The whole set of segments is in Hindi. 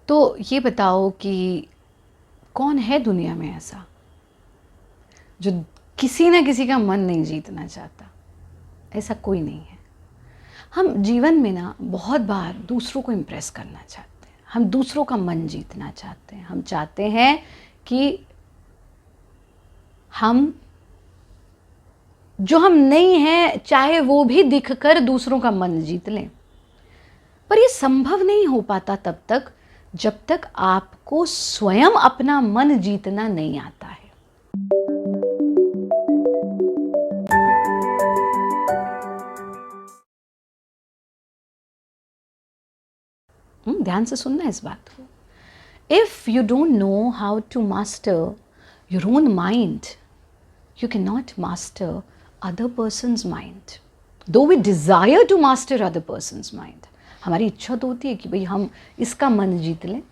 तो ये बताओ कि कौन है दुनिया में ऐसा जो किसी ना किसी का मन नहीं जीतना चाहता? ऐसा कोई नहीं है। हम जीवन में ना बहुत बार दूसरों को इम्प्रेस करना चाहते हैं, हम दूसरों का मन जीतना चाहते हैं, हम चाहते हैं कि हम जो हम नहीं हैं चाहे वो भी दिखकर दूसरों का मन जीत लें। पर ये संभव नहीं हो पाता तब तक जब तक आपको स्वयं अपना मन जीतना नहीं आता है। ध्यान से सुनना इस बात को। If you don't know how to master your own mind, you cannot master other person's mind. Though we desire to master other person's mind, हमारी इच्छा तो होती है कि भाई हम इसका मन जीत लें,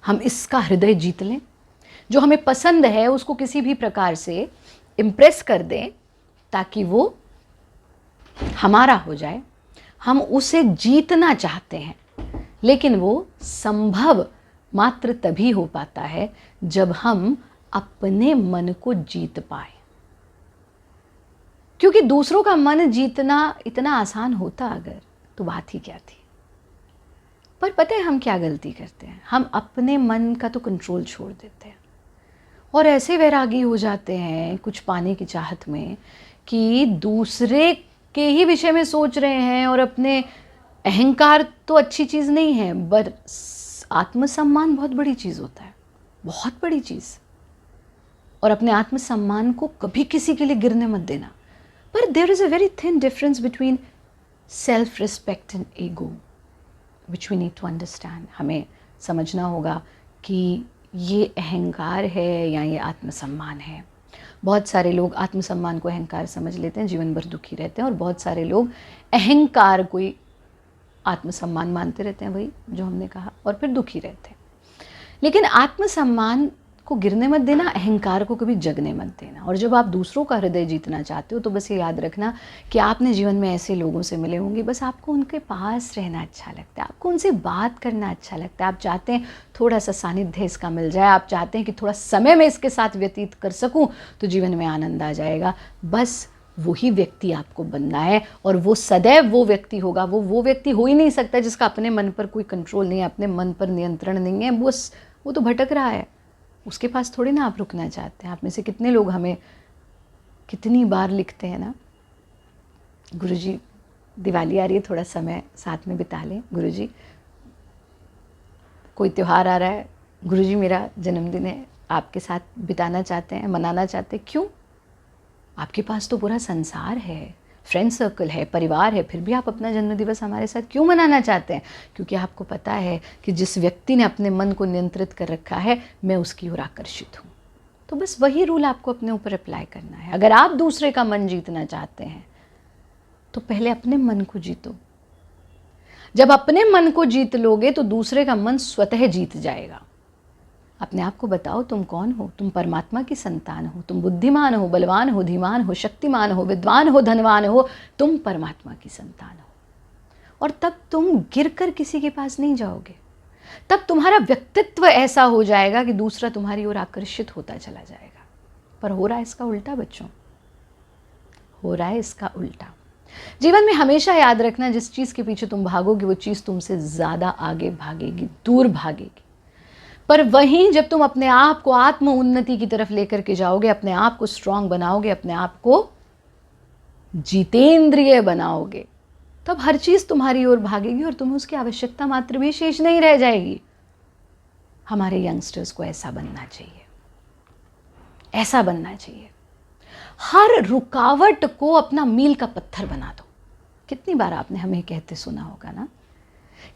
हम इसका हृदय जीत लें, जो हमें पसंद है उसको किसी भी प्रकार से इम्प्रेस कर दें ताकि वो हमारा हो जाए। हम उसे जीतना चाहते हैं, लेकिन वो संभव मात्र तभी हो पाता है जब हम अपने मन को जीत पाए। क्योंकि दूसरों का मन जीतना इतना आसान होता अगर, तो बात ही क्या थी। पर पता है हम क्या गलती करते हैं? हम अपने मन का तो कंट्रोल छोड़ देते हैं और ऐसे वैरागी हो जाते हैं कुछ पाने की चाहत में कि दूसरे के ही विषय में सोच रहे हैं। और अपने अहंकार तो अच्छी चीज़ नहीं है, पर आत्मसम्मान बहुत बड़ी चीज़ होता है, बहुत बड़ी चीज़। और अपने आत्मसम्मान को कभी किसी के लिए गिरने मत देना। पर there is a very thin difference between self respect and ego which we need to understand. हमें समझना होगा कि ये अहंकार है या ये आत्मसम्मान है। बहुत सारे लोग आत्मसम्मान को अहंकार समझ लेते हैं, जीवन भर दुखी रहते हैं, और बहुत सारे लोग अहंकार को आत्मसम्मान मानते रहते हैं, वही जो हमने कहा, और फिर दुखी रहते हैं। लेकिन आत्मसम्मान को गिरने मत देना, अहंकार को कभी जगने मत देना। और जब आप दूसरों का हृदय जीतना चाहते हो तो बस ये याद रखना कि आपने जीवन में ऐसे लोगों से मिले होंगे, बस आपको उनके पास रहना अच्छा लगता है, आपको उनसे बात करना अच्छा लगता है, आप चाहते हैं थोड़ा सा सानिध्य इसका मिल जाए, आप चाहते हैं कि थोड़ा समय मैं इसके साथ व्यतीत कर सकूं तो जीवन में आनंद आ जाएगा। बस वही व्यक्ति आपको बनना है, और वो सदैव वो व्यक्ति होगा। वो व्यक्ति हो ही नहीं सकता जिसका अपने मन पर कोई कंट्रोल नहीं है, अपने मन पर नियंत्रण नहीं है। वो तो भटक रहा है, उसके पास थोड़ी ना आप रुकना चाहते हैं। आप में से कितने लोग हमें कितनी बार लिखते हैं ना, गुरुजी दिवाली आ रही है, थोड़ा समय साथ में बिता लें। गुरुजी कोई त्यौहार आ रहा है, गुरुजी मेरा जन्मदिन है, आपके साथ बिताना चाहते हैं, मनाना चाहते हैं। क्यों? आपके पास तो पूरा संसार है, फ्रेंड सर्कल है, परिवार है, फिर भी आप अपना जन्मदिवस हमारे साथ क्यों मनाना चाहते हैं? क्योंकि आपको पता है कि जिस व्यक्ति ने अपने मन को नियंत्रित कर रखा है, मैं उसकी ओर आकर्षित हूँ। तो बस वही रूल आपको अपने ऊपर अप्लाई करना है। अगर आप दूसरे का मन जीतना चाहते हैं तो पहले अपने मन को जीतो। जब अपने मन को जीत लोगे तो दूसरे का मन स्वतः जीत जाएगा। अपने आप को बताओ, तुम कौन हो? तुम परमात्मा की संतान हो। तुम बुद्धिमान हो, बलवान हो, धीमान हो, शक्तिमान हो, विद्वान हो, धनवान हो। तुम परमात्मा की संतान हो। और तब तुम गिरकर किसी के पास नहीं जाओगे। तब तुम्हारा व्यक्तित्व ऐसा हो जाएगा कि दूसरा तुम्हारी ओर आकर्षित होता चला जाएगा। पर हो रहा है इसका उल्टा बच्चों, हो रहा है इसका उल्टा। जीवन में हमेशा याद रखना, जिस चीज़ के पीछे तुम भागोगे वो चीज़ तुमसे ज़्यादा आगे भागेगी, दूर भागेगी। पर वहीं जब तुम अपने आप को आत्म उन्नति की तरफ लेकर के जाओगे, अपने आप को स्ट्रांग बनाओगे, अपने आप को जितेंद्रिय बनाओगे, तब हर चीज़ तुम्हारी ओर भागेगी और तुम्हें उसकी आवश्यकता मात्र भी शेष नहीं रह जाएगी। हमारे यंगस्टर्स को ऐसा बनना चाहिए, ऐसा बनना चाहिए। हर रुकावट को अपना मील का पत्थर बना दो। कितनी बार आपने हमें कहते सुना होगा ना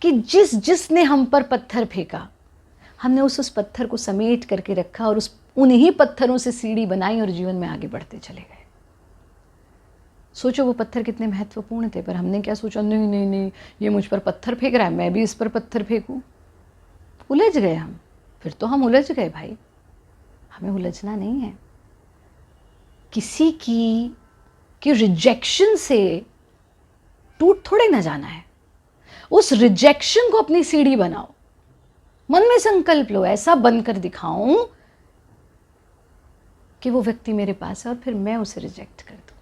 कि जिसने हम पर पत्थर फेंका, हमने उस पत्थर को समेट करके रखा और उन्हीं पत्थरों से सीढ़ी बनाई और जीवन में आगे बढ़ते चले गए। सोचो वो पत्थर कितने महत्वपूर्ण थे, पर हमने क्या सोचा, नहीं नहीं नहीं, ये मुझ पर पत्थर फेंक रहा है, मैं भी इस पर पत्थर फेंकूं। उलझ गए हम। फिर तो हम उलझ गए भाई। हमें उलझना नहीं है। किसी की रिजेक्शन से टूट थोड़े ना जाना है। उस रिजेक्शन को अपनी सीढ़ी बनाओ, मन में संकल्प लो, ऐसा बनकर दिखाऊं कि वो व्यक्ति मेरे पास है और फिर मैं उसे रिजेक्ट कर दूं।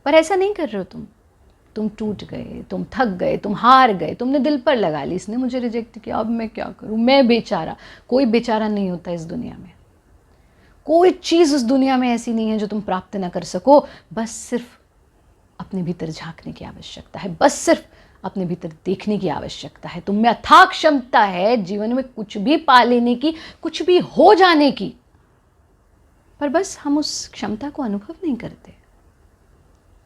पर ऐसा नहीं कर रहे हो तुम टूट गए, तुम थक गए, तुम हार गए, तुमने दिल पर लगा ली, इसने मुझे रिजेक्ट किया, अब मैं क्या करूं, मैं बेचारा। कोई बेचारा नहीं होता इस दुनिया में। कोई चीज़ उस दुनिया में ऐसी नहीं है जो तुम प्राप्त ना कर सको। बस सिर्फ अपने भीतर झांकने की आवश्यकता है, बस सिर्फ अपने भीतर देखने की आवश्यकता है। तुम में अथाक क्षमता है जीवन में कुछ भी पा लेने की, कुछ भी हो जाने की, पर बस हम उस क्षमता को अनुभव नहीं करते।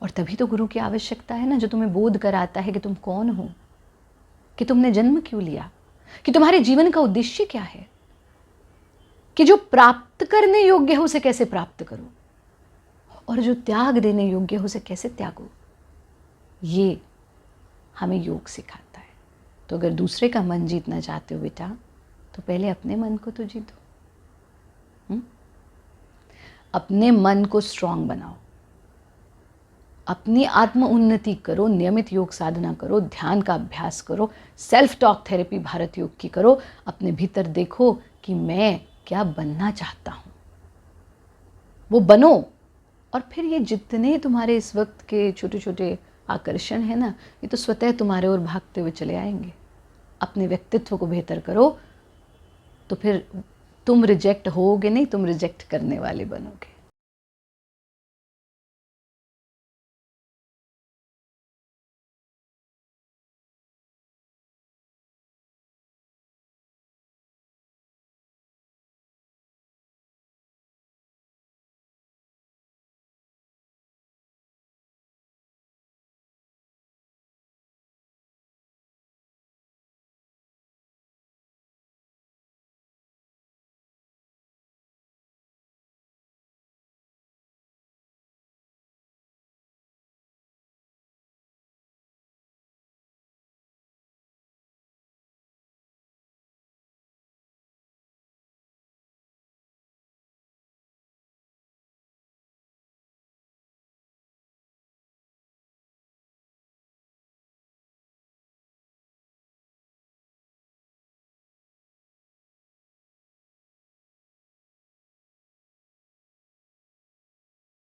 और तभी तो गुरु की आवश्यकता है ना, जो तुम्हें बोध कराता है कि तुम कौन हो, कि तुमने जन्म क्यों लिया, कि तुम्हारे जीवन का उद्देश्य क्या है, कि जो प्राप्त करने योग्य है उसे कैसे प्राप्त करो, और जो त्याग देने योग्य है उसे कैसे त्यागो। ये हमें योग सिखाता है। तो अगर दूसरे का मन जीतना चाहते हो बेटा, तो पहले अपने मन को तो जीतो। अपने मन को स्ट्रांग बनाओ, अपनी आत्म उन्नति करो, नियमित योग साधना करो, ध्यान का अभ्यास करो, सेल्फ टॉक थेरेपी भारत योग की करो। अपने भीतर देखो कि मैं क्या बनना चाहता हूँ, वो बनो। और फिर ये जितने तुम्हारे इस वक्त के छोटे छोटे आकर्षण है ना, ये तो स्वतः तुम्हारे ओर भागते हुए चले आएंगे। अपने व्यक्तित्व को बेहतर करो, तो फिर तुम रिजेक्ट होगे नहीं, तुम रिजेक्ट करने वाले बनोगे।